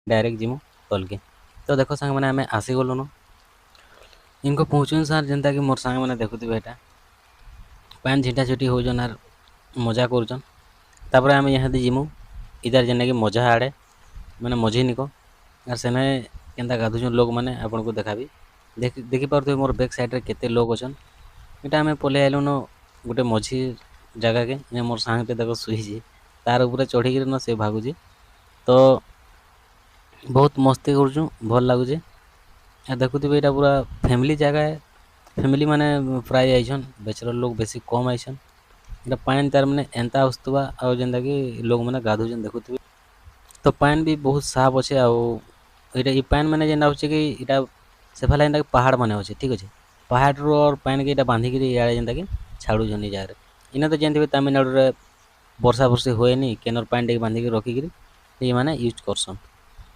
Direct जिमु तलके। तो देख सांग मैंने आम आसीगलुन इनको पहुँचुन सार जेनता कि मोर सांग मैंने देखुवे एटा पान झीटा झुटी होजन आर मजा करुचन। तापर आम यहाँ जिमु इधर जेने कि मजा आड़े मैंने मझी निको आर सेने केन्ता गाधुचन लोक मैंने आपन को देखाबी। देखि पारे मोर बैक साइड केते लोक अच्छन। इटा आम पलि आइलुन गोटे मझी जगह के मोर सांगटे देख शुई तार उपरे चढ़ी न से भागुचे। तो बहुत मस्ती करुचु भल लगुचे। देखुवे यहाँ पूरा फैमिली जगह है फैमिली माने प्राय आइछन बैचलर लोग बेसी कम आइछन। इटा पान तार मैंने एंता आसुवा आ जेनता कि लोग मैंने गाधुचन देखुवे। तो पान भी बहुत साफ अच्छे आटा ये पान मैंने जेनता होचे कि इटा से फैला जेनता कि पहाड़ माने अच्छे ठीक अच्छे पहाड़ रो और पान के इटा बांधिक इे जेनता कि छाड़ुन जार इना तो जानते तमिलनाडु रे वर्षा वर्षी हुए नहीं केनर पान टे बांधिक रखिक ये मैंने यूज करसन।